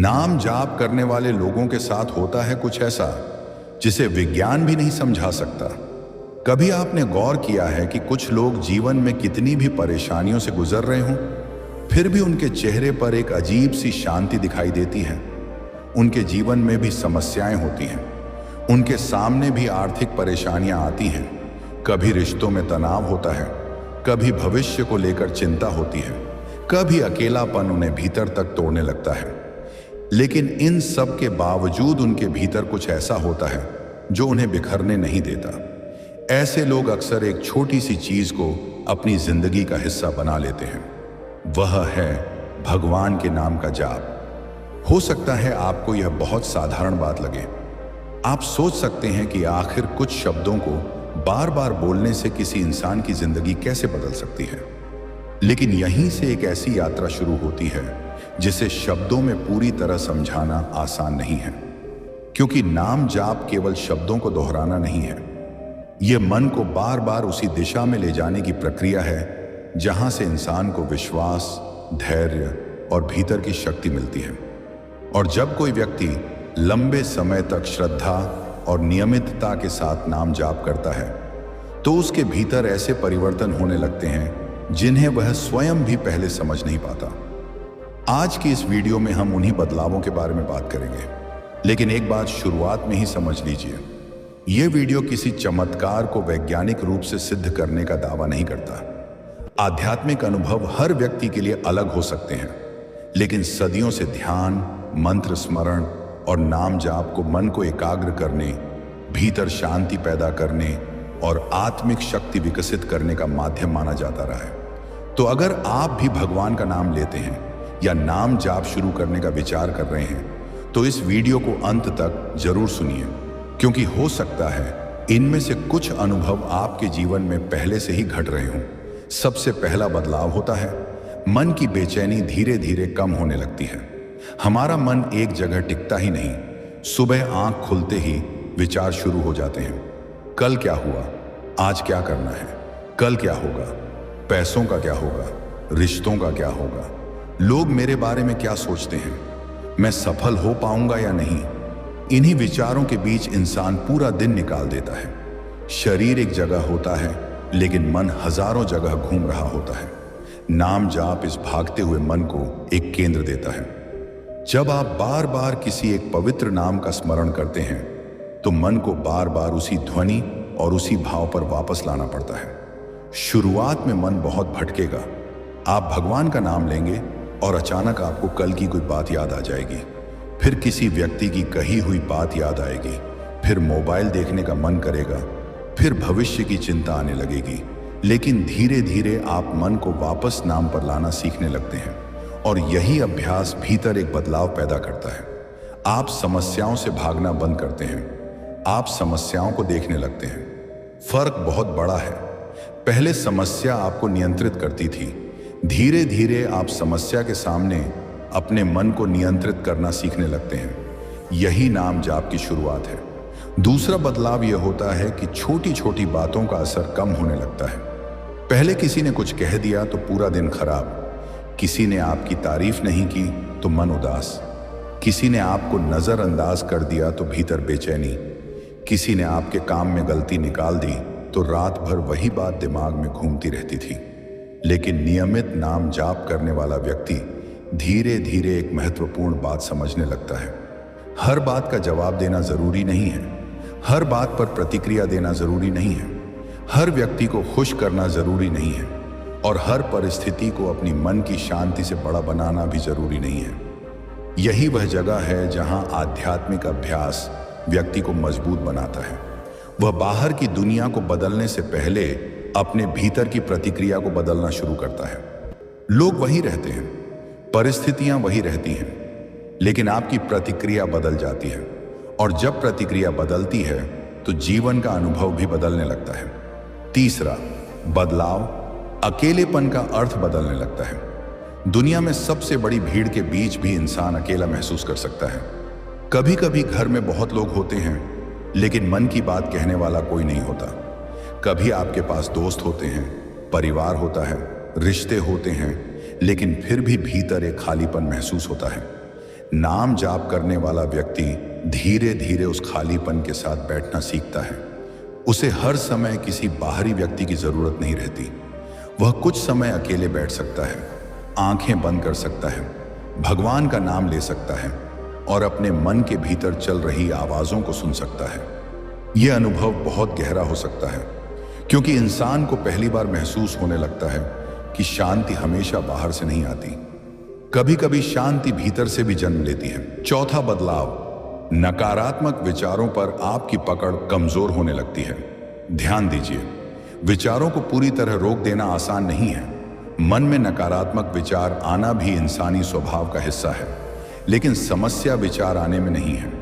नाम जाप करने वाले लोगों के साथ होता है कुछ ऐसा जिसे विज्ञान भी नहीं समझा सकता। कभी आपने गौर किया है कि कुछ लोग जीवन में कितनी भी परेशानियों से गुजर रहे हों, फिर भी उनके चेहरे पर एक अजीब सी शांति दिखाई देती है। उनके जीवन में भी समस्याएं होती हैं, उनके सामने भी आर्थिक परेशानियां आती हैं, कभी रिश्तों में तनाव होता है, कभी भविष्य को लेकर चिंता होती है, कभी अकेलापन उन्हें भीतर तक तोड़ने लगता है। लेकिन इन सब के बावजूद उनके भीतर कुछ ऐसा होता है जो उन्हें बिखरने नहीं देता। ऐसे लोग अक्सर एक छोटी सी चीज को अपनी जिंदगी का हिस्सा बना लेते हैं। वह है भगवान के नाम का जाप। हो सकता है आपको यह बहुत साधारण बात लगे। आप सोच सकते हैं कि आखिर कुछ शब्दों को बार बार बोलने से किसी इंसान की जिंदगी कैसे बदल सकती है। लेकिन यहीं से एक ऐसी यात्रा शुरू होती है जिसे शब्दों में पूरी तरह समझाना आसान नहीं है, क्योंकि नाम जाप केवल शब्दों को दोहराना नहीं है। यह मन को बार बार उसी दिशा में ले जाने की प्रक्रिया है जहां से इंसान को विश्वास, धैर्य और भीतर की शक्ति मिलती है। और जब कोई व्यक्ति लंबे समय तक श्रद्धा और नियमितता के साथ नाम जाप करता है तो उसके भीतर ऐसे परिवर्तन होने लगते हैं जिन्हें वह स्वयं भी पहले समझ नहीं पाता। आज की इस वीडियो में हम उन्हीं बदलावों के बारे में बात करेंगे, लेकिन एक बात शुरुआत में ही समझ लीजिए, यह वीडियो किसी चमत्कार को वैज्ञानिक रूप से सिद्ध करने का दावा नहीं करता। आध्यात्मिक अनुभव हर व्यक्ति के लिए अलग हो सकते हैं, लेकिन सदियों से ध्यान, मंत्र स्मरण और नाम जाप को मन को एकाग्र करने, भीतर शांति पैदा करने और आत्मिक शक्ति विकसित करने का माध्यम माना जाता रहा है। तो अगर आप भी भगवान का नाम लेते हैं या नाम जाप शुरू करने का विचार कर रहे हैं तो इस वीडियो को अंत तक जरूर सुनिए, क्योंकि हो सकता है इनमें से कुछ अनुभव आपके जीवन में पहले से ही घट रहे हों। सबसे पहला बदलाव होता है मन की बेचैनी धीरे धीरे कम होने लगती है। हमारा मन एक जगह टिकता ही नहीं। सुबह आंख खुलते ही विचार शुरू हो जाते हैं। कल क्या हुआ, आज क्या करना है, कल क्या होगा, पैसों का क्या होगा, रिश्तों का क्या होगा, लोग मेरे बारे में क्या सोचते हैं, मैं सफल हो पाऊंगा या नहीं। इन्हीं विचारों के बीच इंसान पूरा दिन निकाल देता है। शरीर एक जगह होता है लेकिन मन हजारों जगह घूम रहा होता है। नाम जाप इस भागते हुए मन को एक केंद्र देता है। जब आप बार बार किसी एक पवित्र नाम का स्मरण करते हैं तो मन को बार बार उसी ध्वनि और उसी भाव पर वापस लाना पड़ता है। शुरुआत में मन बहुत भटकेगा। आप भगवान का नाम लेंगे और अचानक आपको कल की कोई बात याद आ जाएगी, फिर किसी व्यक्ति की कही हुई बात याद आएगी, फिर मोबाइल देखने का मन करेगा, फिर भविष्य की चिंता आने लगेगी। लेकिन धीरे धीरे आप मन को वापस नाम पर लाना सीखने लगते हैं और यही अभ्यास भीतर एक बदलाव पैदा करता है। आप समस्याओं से भागना बंद करते हैं, आप समस्याओं को देखने लगते हैं। फर्क बहुत बड़ा है। पहले समस्या आपको नियंत्रित करती थी, धीरे धीरे आप समस्या के सामने अपने मन को नियंत्रित करना सीखने लगते हैं। यही नाम जाप की शुरुआत है। दूसरा बदलाव यह होता है कि छोटी छोटी बातों का असर कम होने लगता है। पहले किसी ने कुछ कह दिया तो पूरा दिन खराब, किसी ने आपकी तारीफ नहीं की तो मन उदास, किसी ने आपको नजरअंदाज कर दिया तो भीतर बेचैनी, किसी ने आपके काम में गलती निकाल दी तो रात भर वही बात दिमाग में घूमती रहती थी। लेकिन नियमित नाम जाप करने वाला व्यक्ति धीरे धीरे एक महत्वपूर्ण बात समझने लगता है। हर बात का जवाब देना जरूरी नहीं है, हर बात पर प्रतिक्रिया देना जरूरी नहीं है, हर व्यक्ति को खुश करना जरूरी नहीं है और हर परिस्थिति को अपनी मन की शांति से बड़ा बनाना भी जरूरी नहीं है। यही वह जगह है जहां आध्यात्मिक अभ्यास व्यक्ति को मजबूत बनाता है। वह बाहर की दुनिया को बदलने से पहले अपने भीतर की प्रतिक्रिया को बदलना शुरू करता है। लोग वही रहते हैं, परिस्थितियां वही रहती हैं, लेकिन आपकी प्रतिक्रिया बदल जाती है और जब प्रतिक्रिया बदलती है तो जीवन का अनुभव भी बदलने लगता है। तीसरा बदलाव, अकेलेपन का अर्थ बदलने लगता है। दुनिया में सबसे बड़ी भीड़ के बीच भी इंसान अकेला महसूस कर सकता है। कभी कभी घर में बहुत लोग होते हैं लेकिन मन की बात कहने वाला कोई नहीं होता। कभी आपके पास दोस्त होते हैं, परिवार होता है, रिश्ते होते हैं, लेकिन फिर भी भीतर एक खालीपन महसूस होता है। नाम जाप करने वाला व्यक्ति धीरे धीरे उस खालीपन के साथ बैठना सीखता है। उसे हर समय किसी बाहरी व्यक्ति की जरूरत नहीं रहती। वह कुछ समय अकेले बैठ सकता है, आंखें बंद कर सकता है, भगवान का नाम ले सकता है और अपने मन के भीतर चल रही आवाजों को सुन सकता है। यह अनुभव बहुत गहरा हो सकता है, क्योंकि इंसान को पहली बार महसूस होने लगता है कि शांति हमेशा बाहर से नहीं आती। कभी कभी शांति भीतर से भी जन्म लेती है। चौथा बदलाव, नकारात्मक विचारों पर आपकी पकड़ कमजोर होने लगती है। ध्यान दीजिए, विचारों को पूरी तरह रोक देना आसान नहीं है। मन में नकारात्मक विचार आना भी इंसानी स्वभाव का हिस्सा है, लेकिन समस्या विचार आने में नहीं है।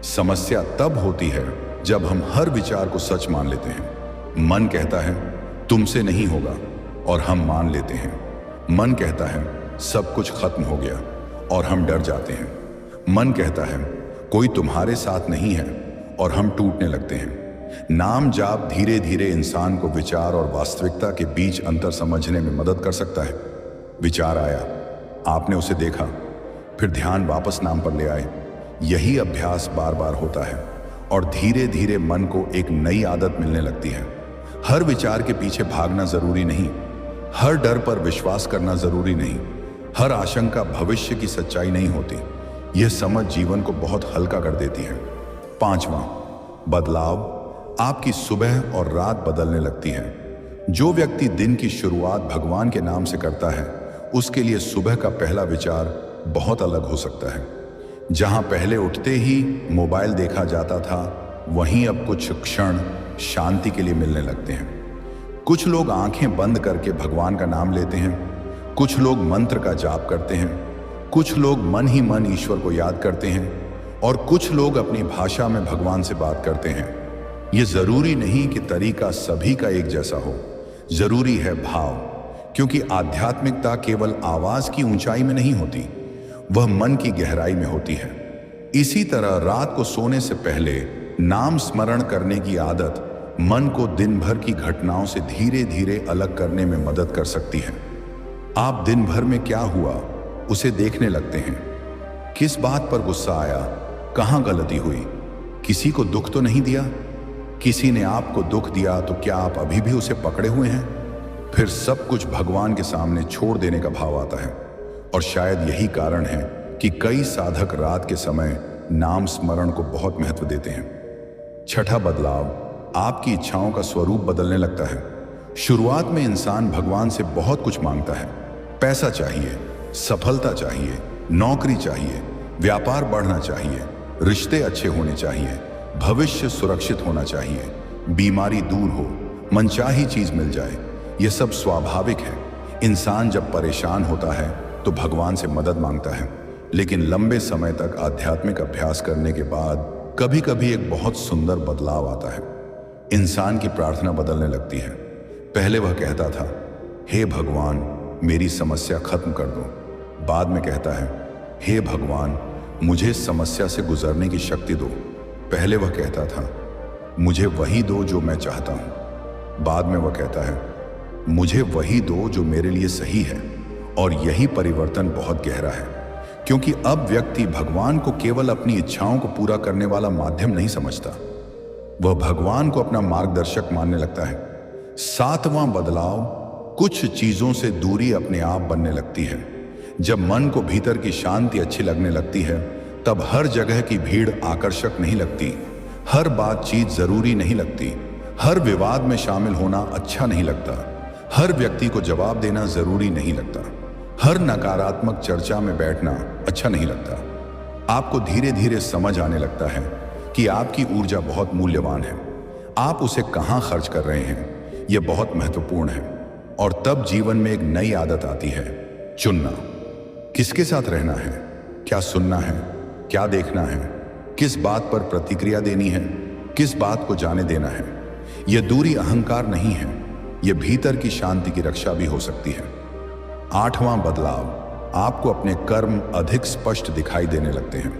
समस्या तब होती है जब हम हर विचार को सच मान लेते हैं। मन कहता है तुमसे नहीं होगा और हम मान लेते हैं। मन कहता है सब कुछ खत्म हो गया और हम डर जाते हैं। मन कहता है कोई तुम्हारे साथ नहीं है और हम टूटने लगते हैं। नाम जाप धीरे धीरे इंसान को विचार और वास्तविकता के बीच अंतर समझने में मदद कर सकता है। विचार आया, आपने उसे देखा, फिर ध्यान वापस नाम पर ले आए। यही अभ्यास बार बार होता है और धीरे धीरे मन को एक नई आदत मिलने लगती है। हर विचार के पीछे भागना जरूरी नहीं, हर डर पर विश्वास करना जरूरी नहीं, हर आशंका भविष्य की सच्चाई नहीं होती। यह समझ जीवन को बहुत हल्का कर देती है। पांचवा बदलाव, आपकी सुबह और रात बदलने लगती है। जो व्यक्ति दिन की शुरुआत भगवान के नाम से करता है, उसके लिए सुबह का पहला विचार बहुत अलग हो सकता है। जहां पहले उठते ही मोबाइल देखा जाता था, वहीं अब कुछ क्षण शांति के लिए मिलने लगते हैं। कुछ लोग आंखें बंद करके भगवान का नाम लेते हैं, कुछ लोग मंत्र का जाप करते हैं, कुछ लोग मन ही मन ईश्वर को याद करते हैं और कुछ लोग अपनी भाषा में भगवान से बात करते हैं। यह जरूरी नहीं कि तरीका सभी का एक जैसा हो, जरूरी है भाव, क्योंकि आध्यात्मिकता केवल आवाज की ऊंचाई में नहीं होती, वह मन की गहराई में होती है। इसी तरह रात को सोने से पहले नाम स्मरण करने की आदत मन को दिन भर की घटनाओं से धीरे धीरे अलग करने में मदद कर सकती है। आप दिन भर में क्या हुआ उसे देखने लगते हैं। किस बात पर गुस्सा आया, कहां गलती हुई, किसी को दुख तो नहीं दिया, किसी ने आपको दुख दिया तो क्या आप अभी भी उसे पकड़े हुए हैं? फिर सब कुछ भगवान के सामने छोड़ देने का भाव आता है। और शायद यही कारण है कि कई साधक रात के समय नाम स्मरण को बहुत महत्व देते हैं। छठा बदलाव, आपकी इच्छाओं का स्वरूप बदलने लगता है। शुरुआत में इंसान भगवान से बहुत कुछ मांगता है। पैसा चाहिए, सफलता चाहिए, नौकरी चाहिए, व्यापार बढ़ना चाहिए, रिश्ते अच्छे होने चाहिए, भविष्य सुरक्षित होना चाहिए, बीमारी दूर हो, मनचाही चीज मिल जाए। यह सब स्वाभाविक है। इंसान जब परेशान होता है तो भगवान से मदद मांगता है, लेकिन लंबे समय तक आध्यात्मिक अभ्यास करने के बाद कभी कभी एक बहुत सुंदर बदलाव आता है। इंसान की प्रार्थना बदलने लगती है। पहले वह कहता था, हे भगवान मेरी समस्या खत्म कर दो। बाद में कहता है, हे भगवान मुझे समस्या से गुजरने की शक्ति दो। पहले वह कहता था, मुझे वही दो जो मैं चाहता हूं। बाद में वह कहता है, मुझे वही दो जो मेरे लिए सही है। और यही परिवर्तन बहुत गहरा है, क्योंकि अब व्यक्ति भगवान को केवल अपनी इच्छाओं को पूरा करने वाला माध्यम नहीं समझता, वह भगवान को अपना मार्गदर्शक मानने लगता है। सातवां बदलाव, कुछ चीजों से दूरी अपने आप बनने लगती है। जब मन को भीतर की शांति अच्छी लगने लगती है, तब हर जगह की भीड़ आकर्षक नहीं लगती, हर बातचीत जरूरी नहीं लगती, हर विवाद में शामिल होना अच्छा नहीं लगता, हर व्यक्ति को जवाब देना जरूरी नहीं लगता, हर नकारात्मक चर्चा में बैठना अच्छा नहीं लगता। आपको धीरे धीरे समझ आने लगता है कि आपकी ऊर्जा बहुत मूल्यवान है, आप उसे कहां खर्च कर रहे हैं यह बहुत महत्वपूर्ण है। और तब जीवन में एक नई आदत आती है, चुनना। किसके साथ रहना है, क्या सुनना है, क्या देखना है, किस बात पर प्रतिक्रिया देनी है, किस बात को जाने देना है। यह दूरी अहंकार नहीं है, यह भीतर की शांति की रक्षा भी हो सकती है। आठवां बदलाव, आपको अपने कर्म अधिक स्पष्ट दिखाई देने लगते हैं।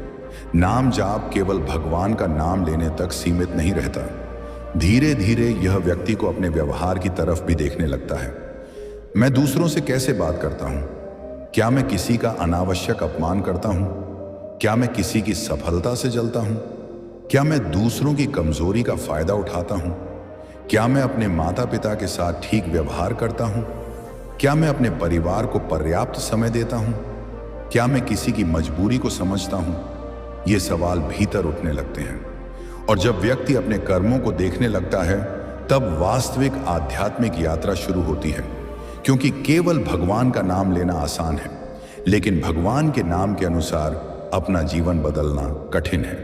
नाम जाप केवल भगवान का नाम लेने तक सीमित नहीं रहता। धीरे धीरे यह व्यक्ति को अपने व्यवहार की तरफ भी देखने लगता है। मैं दूसरों से कैसे बात करता हूं? क्या मैं किसी का अनावश्यक अपमान करता हूं? क्या मैं किसी की सफलता से जलता हूं? क्या मैं दूसरों की कमजोरी का फायदा उठाता हूं? क्या मैं अपने माता पिता के साथ ठीक व्यवहार करता हूं? क्या मैं अपने परिवार को पर्याप्त समय देता हूं? क्या मैं किसी की मजबूरी को समझता हूं? ये सवाल भीतर उठने लगते हैं। और जब व्यक्ति अपने कर्मों को देखने लगता है, तब वास्तविक आध्यात्मिक यात्रा शुरू होती है। क्योंकि केवल भगवान का नाम लेना आसान है, लेकिन भगवान के नाम के अनुसार अपना जीवन बदलना कठिन है।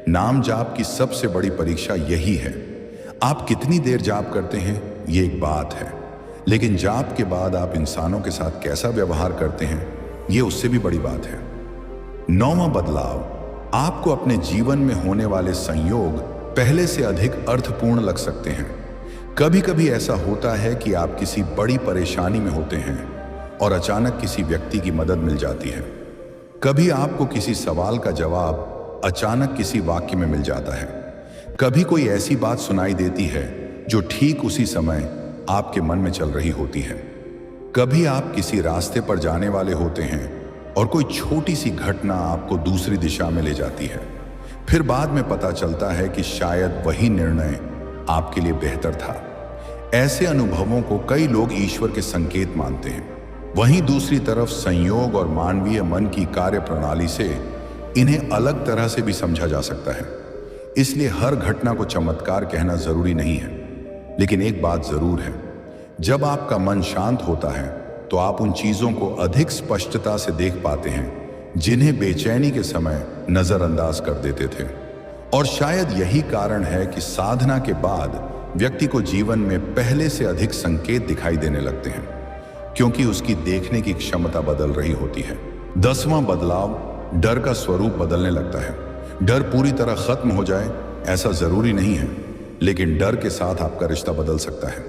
नाम जाप की सबसे बड़ी परीक्षा यही है। आप कितनी देर जाप करते हैं ये एक बात है, लेकिन जाप के बाद आप इंसानों के साथ कैसा व्यवहार करते हैं ये उससे भी बड़ी बात है। 9वां बदलाव, आपको अपने जीवन में होने वाले संयोग पहले से अधिक अर्थपूर्ण लग सकते हैं। कभी कभी ऐसा होता है कि आप किसी बड़ी परेशानी में होते हैं और अचानक किसी व्यक्ति की मदद मिल जाती है। कभी आपको किसी सवाल का जवाब अचानक किसी वाक्य में मिल जाता है। कभी कोई ऐसी बात सुनाई देती है जो ठीक उसी समय आपके मन में चल रही होती है। कभी आप किसी रास्ते पर जाने वाले होते हैं और कोई छोटी सी घटना आपको दूसरी दिशा में ले जाती है। फिर बाद में पता चलता है कि शायद वही निर्णय आपके लिए बेहतर था। ऐसे अनुभवों को कई लोग ईश्वर के संकेत मानते हैं। वहीं दूसरी तरफ संयोग और मानवीय मन की कार्य प्रणाली से इन्हें अलग तरह से भी समझा जा सकता है। इसलिए हर घटना को चमत्कार कहना जरूरी नहीं है। लेकिन एक बात जरूर है, जब आपका मन शांत होता है तो आप उन चीजों को अधिक स्पष्टता से देख पाते हैं जिन्हें बेचैनी के समय नजरअंदाज कर देते थे। और शायद यही कारण है कि साधना के बाद व्यक्ति को जीवन में पहले से अधिक संकेत दिखाई देने लगते हैं, क्योंकि उसकी देखने की क्षमता बदल रही होती है। 10वां बदलाव, डर का स्वरूप बदलने लगता है। डर पूरी तरह खत्म हो जाए ऐसा जरूरी नहीं है, लेकिन डर के साथ आपका रिश्ता बदल सकता है।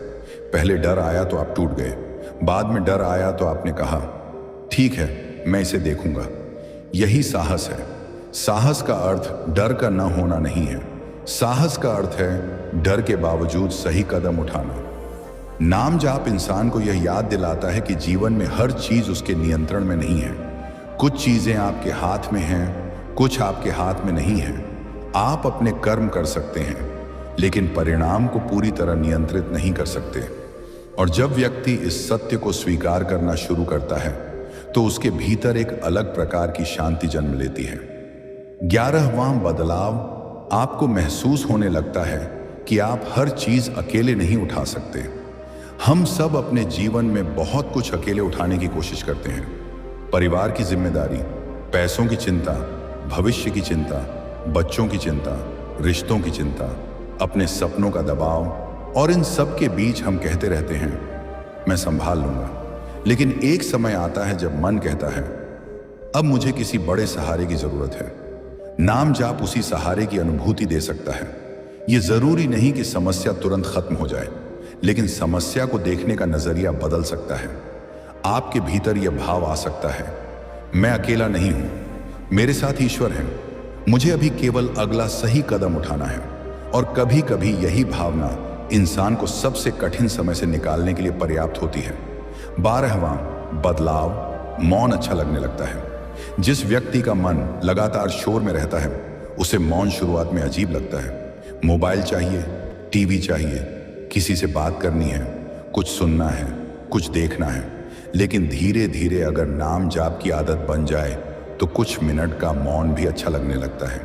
पहले डर आया तो आप टूट गए, बाद में डर आया तो आपने कहा ठीक है मैं इसे देखूंगा। यही साहस है। साहस का अर्थ डर का न होना नहीं है। साहस का अर्थ है डर के बावजूद सही कदम उठाना। नाम जाप इंसान को यह याद दिलाता है कि जीवन में हर चीज उसके नियंत्रण में नहीं है। कुछ चीजें आपके हाथ में हैं, कुछ आपके हाथ में नहीं है। आप अपने कर्म कर सकते हैं, लेकिन परिणाम को पूरी तरह नियंत्रित नहीं कर सकते। और जब व्यक्ति इस सत्य को स्वीकार करना शुरू करता है तो उसके भीतर एक अलग प्रकार की शांति जन्म लेती है। 11वां बदलाव, आपको महसूस होने लगता है कि आप हर चीज अकेले नहीं उठा सकते। हम सब अपने जीवन में बहुत कुछ अकेले उठाने की कोशिश करते हैं। परिवार की जिम्मेदारी, पैसों की चिंता, भविष्य की चिंता, बच्चों की चिंता, रिश्तों की चिंता, अपने सपनों का दबाव, और इन सब के बीच हम कहते रहते हैं मैं संभाल लूंगा। लेकिन एक समय आता है जब मन कहता है अब मुझे किसी बड़े सहारे की जरूरत है। नाम जाप उसी सहारे की अनुभूति दे सकता है। यह जरूरी नहीं कि समस्या तुरंत खत्म हो जाए, लेकिन समस्या को देखने का नजरिया बदल सकता है। आपके भीतर यह भाव आ सकता है मैं अकेला नहीं हूं, मेरे साथ ईश्वर है। मुझे अभी केवल अगला सही कदम उठाना है। और कभी कभी यही भावना इंसान को सबसे कठिन समय से निकालने के लिए पर्याप्त होती है। 12वां बदलाव, मौन अच्छा लगने लगता है। जिस व्यक्ति का मन लगातार शोर में रहता है उसे मौन शुरुआत में अजीब लगता है। मोबाइल चाहिए, टीवी चाहिए, किसी से बात करनी है, कुछ सुनना है, कुछ देखना है। लेकिन धीरे धीरे अगर नाम जाप की आदत बन जाए तो कुछ मिनट का मौन भी अच्छा लगने लगता है।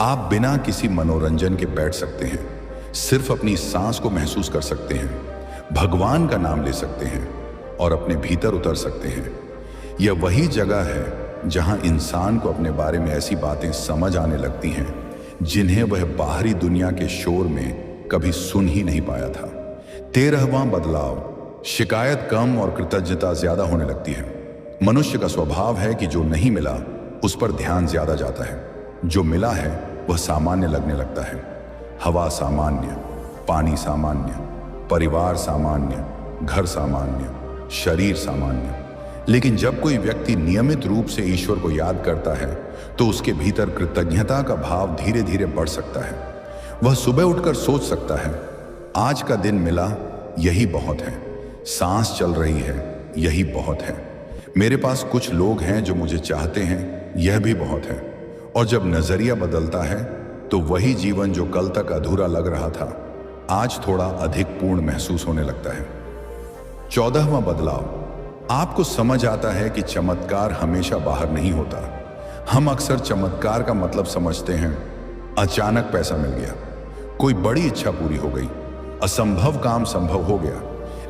आप बिना किसी मनोरंजन के बैठ सकते हैं, सिर्फ अपनी सांस को महसूस कर सकते हैं, भगवान का नाम ले सकते हैं और अपने भीतर उतर सकते हैं। यह वही जगह है जहां इंसान को अपने बारे में ऐसी बातें समझ आने लगती हैं जिन्हें वह बाहरी दुनिया के शोर में कभी सुन ही नहीं पाया था। 13वां बदलाव, शिकायत कम और कृतज्ञता ज्यादा होने लगती है। मनुष्य का स्वभाव है कि जो नहीं मिला उस पर ध्यान ज्यादा जाता है, जो मिला है वह सामान्य लगने लगता है। हवा सामान्य, पानी सामान्य, परिवार सामान्य, घर सामान्य, शरीर सामान्य। लेकिन जब कोई व्यक्ति नियमित रूप से ईश्वर को याद करता है तो उसके भीतर कृतज्ञता का भाव धीरे धीरे बढ़ सकता है। वह सुबह उठकर सोच सकता है आज का दिन मिला यही बहुत है, सांस चल रही है यही बहुत है, मेरे पास कुछ लोग हैं जो मुझे चाहते हैं यह भी बहुत है। और जब नजरिया बदलता है तो वही जीवन जो कल तक अधूरा लग रहा था आज थोड़ा अधिक पूर्ण महसूस होने लगता है। 14वां बदलाव, आपको समझ आता है कि चमत्कार हमेशा बाहर नहीं होता। हम अक्सर चमत्कार का मतलब समझते हैं अचानक पैसा मिल गया, कोई बड़ी इच्छा पूरी हो गई, असंभव काम संभव हो गया।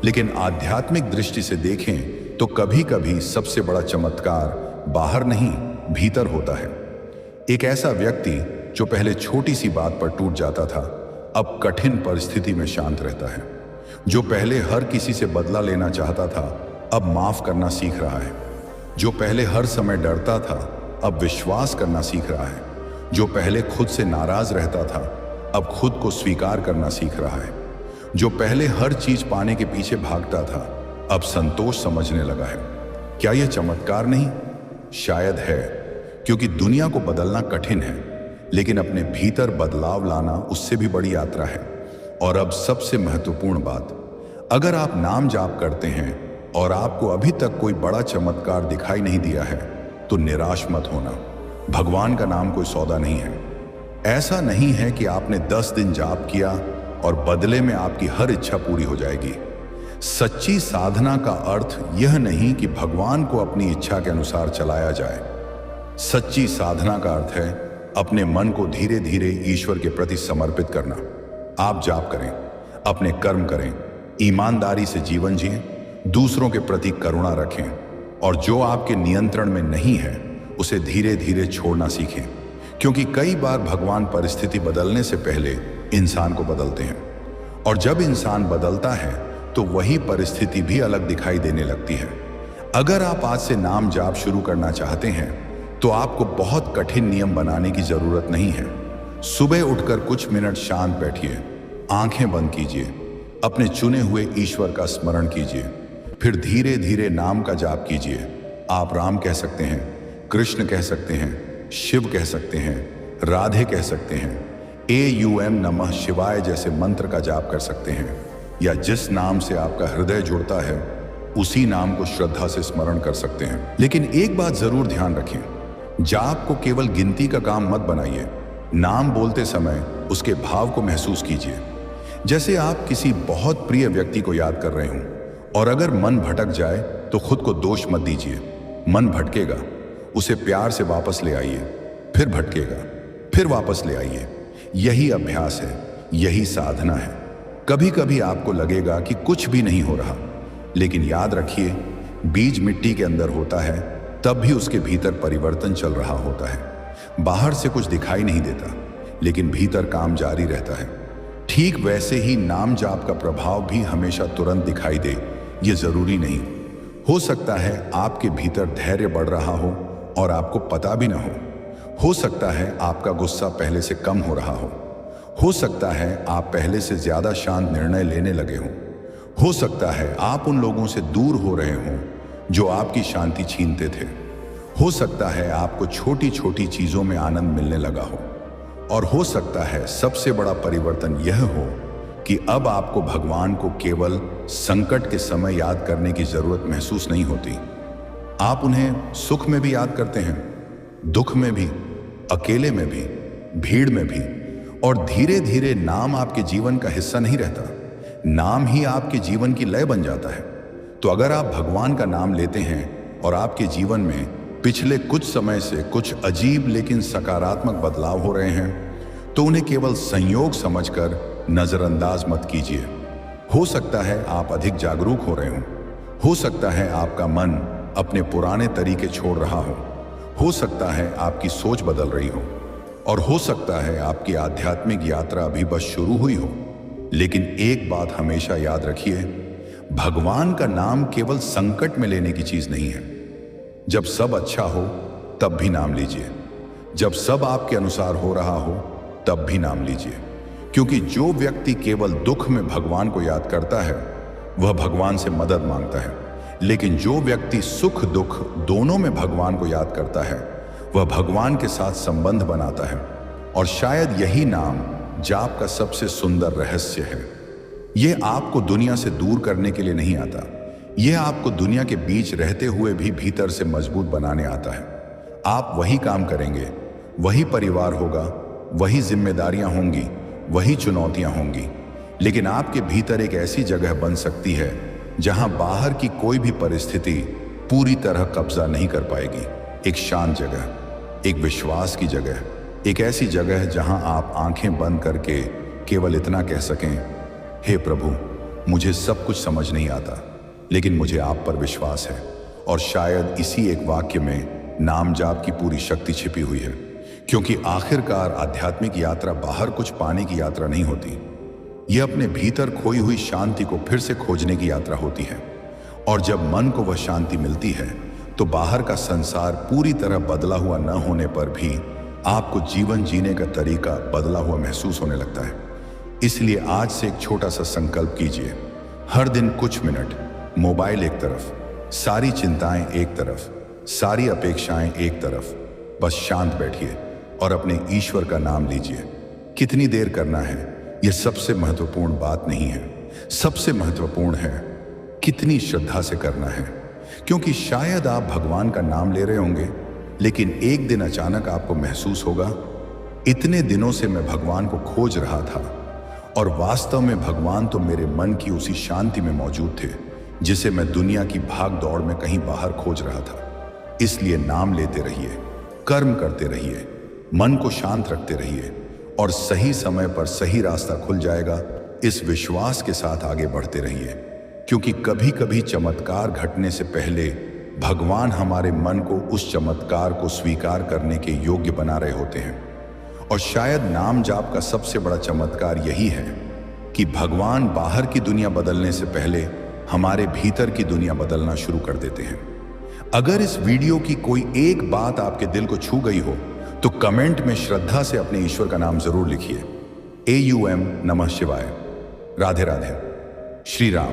लेकिन आध्यात्मिक दृष्टि से देखें तो कभी कभी सबसे बड़ा चमत्कार बाहर नहीं भीतर होता है। एक ऐसा व्यक्ति जो पहले छोटी सी बात पर टूट जाता था अब कठिन परिस्थिति में शांत रहता है। जो पहले हर किसी से बदला लेना चाहता था अब माफ करना सीख रहा है। जो पहले हर समय डरता था अब विश्वास करना सीख रहा है। जो पहले खुद से नाराज रहता था अब खुद को स्वीकार करना सीख रहा है। जो पहले हर चीज पाने के पीछे भागता था अब संतोष समझने लगा है। क्या यह चमत्कार नहीं? शायद है, क्योंकि दुनिया को बदलना कठिन है, लेकिन अपने भीतर बदलाव लाना उससे भी बड़ी यात्रा है। और अब सबसे महत्वपूर्ण बात, अगर आप नाम जाप करते हैं और आपको अभी तक कोई बड़ा चमत्कार दिखाई नहीं दिया है तो निराश मत होना। भगवान का नाम कोई सौदा नहीं है। ऐसा नहीं है कि आपने 10 दिन जाप किया और बदले में आपकी हर इच्छा पूरी हो जाएगी। सच्ची साधना का अर्थ यह नहीं कि भगवान को अपनी इच्छा के अनुसार चलाया जाए। सच्ची साधना का अर्थ है अपने मन को धीरे धीरे ईश्वर के प्रति समर्पित करना। आप जाप करें, अपने कर्म करें, ईमानदारी से जीवन जिएं, दूसरों के प्रति करुणा रखें और जो आपके नियंत्रण में नहीं है उसे धीरे धीरे छोड़ना सीखें। क्योंकि कई बार भगवान परिस्थिति बदलने से पहले इंसान को बदलते हैं और जब इंसान बदलता है तो वही परिस्थिति भी अलग दिखाई देने लगती है। अगर आप आज से नाम जाप शुरू करना चाहते हैं तो आपको बहुत कठिन नियम बनाने की जरूरत नहीं है। सुबह उठकर कुछ मिनट शांत बैठिए, आंखें बंद कीजिए, अपने चुने हुए ईश्वर का स्मरण कीजिए, फिर धीरे धीरे नाम का जाप कीजिए। आप राम कह सकते हैं, कृष्ण कह सकते हैं, शिव कह सकते हैं, राधे कह सकते हैं, AUM नमः शिवाय जैसे मंत्र का जाप कर सकते हैं, या जिस नाम से आपका हृदय जुड़ता है उसी नाम को श्रद्धा से स्मरण कर सकते हैं। लेकिन एक बात जरूर ध्यान रखें, जाप को केवल गिनती का काम मत बनाइए। नाम बोलते समय उसके भाव को महसूस कीजिए। जैसे आप किसी बहुत प्रिय व्यक्ति को याद कर रहे हों और अगर मन भटक जाए तो खुद को दोष मत दीजिए। मन भटकेगा, उसे प्यार से वापस ले आइए, फिर भटकेगा, फिर वापस ले आइए। यही अभ्यास है, यही साधना है। कभी कभी आपको लगेगा कि कुछ भी नहीं हो रहा, लेकिन याद रखिए बीज मिट्टी के अंदर होता है तब भी उसके भीतर परिवर्तन चल रहा होता है। बाहर से कुछ दिखाई नहीं देता लेकिन भीतर काम जारी रहता है। ठीक वैसे ही नाम जाप का प्रभाव भी हमेशा तुरंत दिखाई दे ये जरूरी नहीं। हो सकता है आपके भीतर धैर्य बढ़ रहा हो और आपको पता भी ना हो सकता है आपका गुस्सा पहले से कम हो रहा हो सकता है आप पहले से ज्यादा शांत निर्णय लेने लगे हो सकता है आप उन लोगों से दूर हो रहे हों जो आपकी शांति छीनते थे। हो सकता है आपको छोटी छोटी चीजों में आनंद मिलने लगा और हो सकता है सबसे बड़ा परिवर्तन यह हो कि अब आपको भगवान को केवल संकट के समय याद करने की जरूरत महसूस नहीं होती। आप उन्हें सुख में भी याद करते हैं, दुख में भी, अकेले में भी, भीड़ में भी। और धीरे धीरे नाम आपके जीवन का हिस्सा नहीं रहता, नाम ही आपके जीवन की लय बन जाता है। तो अगर आप भगवान का नाम लेते हैं और आपके जीवन में पिछले कुछ समय से कुछ अजीब लेकिन सकारात्मक बदलाव हो रहे हैं तो उन्हें केवल संयोग समझकर नजरअंदाज मत कीजिए। हो सकता है आप अधिक जागरूक हो रहे हो सकता है आपका मन अपने पुराने तरीके छोड़ रहा हो सकता है आपकी सोच बदल रही हो और हो सकता है आपकी आध्यात्मिक यात्रा अभी बस शुरू हुई हो। लेकिन एक बात हमेशा याद रखिए, भगवान का नाम केवल संकट में लेने की चीज नहीं है। जब सब अच्छा हो तब भी नाम लीजिए, जब सब आपके अनुसार हो रहा हो तब भी नाम लीजिए। क्योंकि जो व्यक्ति केवल दुख में भगवान को याद करता है वह भगवान से मदद मांगता है, लेकिन जो व्यक्ति सुख दुख दोनों में भगवान को याद करता है वह भगवान के साथ संबंध बनाता है। और शायद यही नाम जाप का सबसे सुंदर रहस्य है। यह आपको दुनिया से दूर करने के लिए नहीं आता, यह आपको दुनिया के बीच रहते हुए भी भीतर से मजबूत बनाने आता है। आप वही काम करेंगे वही परिवार होगा, वही जिम्मेदारियां होंगी, वही चुनौतियां होंगी, लेकिन आपके भीतर एक ऐसी जगह बन सकती है जहां बाहर की कोई भी परिस्थिति पूरी तरह कब्जा नहीं कर पाएगी। एक शांत जगह, एक विश्वास की जगह, एक ऐसी जगह जहां आप आंखें बंद करके केवल इतना कह सकें, हे प्रभु, मुझे सब कुछ समझ नहीं आता, लेकिन मुझे आप पर विश्वास है। और शायद इसी एक वाक्य में नाम जाप की पूरी शक्ति छिपी हुई है, क्योंकि आखिरकार आध्यात्मिक यात्रा बाहर कुछ पाने की यात्रा नहीं होती। यह अपने भीतर खोई हुई शांति को फिर से खोजने की यात्रा होती है। और जब मन को वह शांति मिलती है तो बाहर का संसार पूरी तरह बदला हुआ न होने पर भी आपको जीवन जीने का तरीका बदला हुआ महसूस होने लगता है। इसलिए आज से एक छोटा सा संकल्प कीजिए। हर दिन कुछ मिनट मोबाइल एक तरफ, सारी चिंताएं एक तरफ, सारी अपेक्षाएं एक तरफ, बस शांत बैठिए और अपने ईश्वर का नाम लीजिए। कितनी देर करना है यह सबसे महत्वपूर्ण बात नहीं है, सबसे महत्वपूर्ण है कितनी श्रद्धा से करना है। क्योंकि शायद आप भगवान का नाम ले रहे होंगे, लेकिन एक दिन अचानक आपको महसूस होगा, इतने दिनों से मैं भगवान को खोज रहा था और वास्तव में भगवान तो मेरे मन की उसी शांति में मौजूद थे जिसे मैं दुनिया की भाग दौड़ में कहीं बाहर खोज रहा था। इसलिए नाम लेते रहिए, कर्म करते रहिए, मन को शांत रखते रहिए और सही समय पर सही रास्ता खुल जाएगा। इस विश्वास के साथ आगे बढ़ते रहिए, क्योंकि कभी कभी चमत्कार घटने से पहले भगवान हमारे मन को उस चमत्कार को स्वीकार करने के योग्य बना रहे होते हैं। और शायद नाम जाप का सबसे बड़ा चमत्कार यही है कि भगवान बाहर की दुनिया बदलने से पहले हमारे भीतर की दुनिया बदलना शुरू कर देते हैं। अगर इस वीडियो की कोई एक बात आपके दिल को छू गई हो तो कमेंट में श्रद्धा से अपने ईश्वर का नाम जरूर लिखिए। AUM नमः शिवाय, राधे राधे, श्री राम।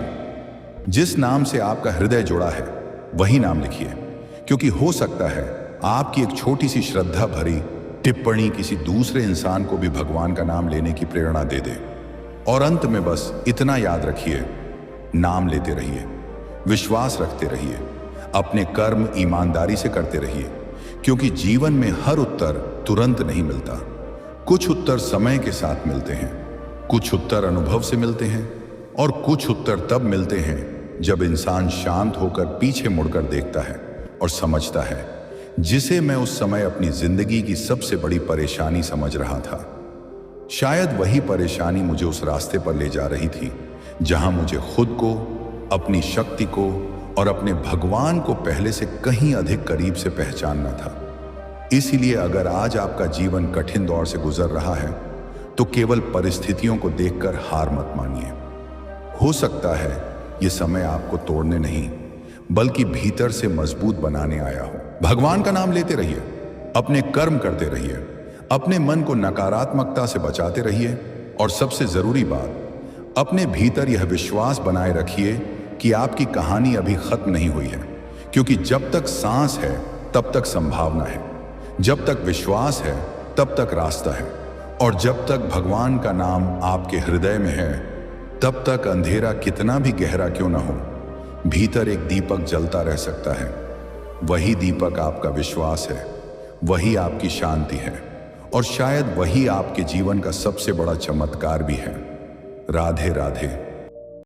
जिस नाम से आपका हृदय जुड़ा है वही नाम लिखिए, क्योंकि हो सकता है आपकी एक छोटी सी श्रद्धा भरी टिप्पणी किसी दूसरे इंसान को भी भगवान का नाम लेने की प्रेरणा दे दे। और अंत में बस इतना याद रखिए, नाम लेते रहिए, विश्वास रखते रहिए, अपने कर्म ईमानदारी से करते रहिए, क्योंकि जीवन में हर उत्तर तुरंत नहीं मिलता। कुछ उत्तर समय के साथ मिलते हैं, कुछ उत्तर अनुभव से मिलते हैं और कुछ उत्तर तब मिलते हैं जब इंसान शांत होकर पीछे मुड़कर देखता है और समझता है, जिसे मैं उस समय अपनी जिंदगी की सबसे बड़ी परेशानी समझ रहा था। शायद वही परेशानी मुझे उस रास्ते पर ले जा रही थी जहां मुझे खुद को, अपनी शक्ति को और अपने भगवान को पहले से कहीं अधिक करीब से पहचानना था। इसीलिए अगर आज आपका जीवन कठिन दौर से गुजर रहा है तो केवल परिस्थितियों को देखकर हार मत मानिए। हो सकता है ये समय आपको तोड़ने नहीं बल्कि भीतर से मजबूत बनाने आया हो। भगवान का नाम लेते रहिए, अपने कर्म करते रहिए, अपने मन को नकारात्मकता से बचाते रहिए और सबसे जरूरी बात, अपने भीतर यह विश्वास बनाए रखिए कि आपकी कहानी अभी खत्म नहीं हुई है। क्योंकि जब तक सांस है तब तक संभावना है, जब तक विश्वास है तब तक रास्ता है, और जब तक भगवान का नाम आपके हृदय में है तब तक अंधेरा कितना भी गहरा क्यों ना हो, भीतर एक दीपक जलता रह सकता है। वही दीपक आपका विश्वास है, वही आपकी शांति है और शायद वही आपके जीवन का सबसे बड़ा चमत्कार भी है। राधे राधे।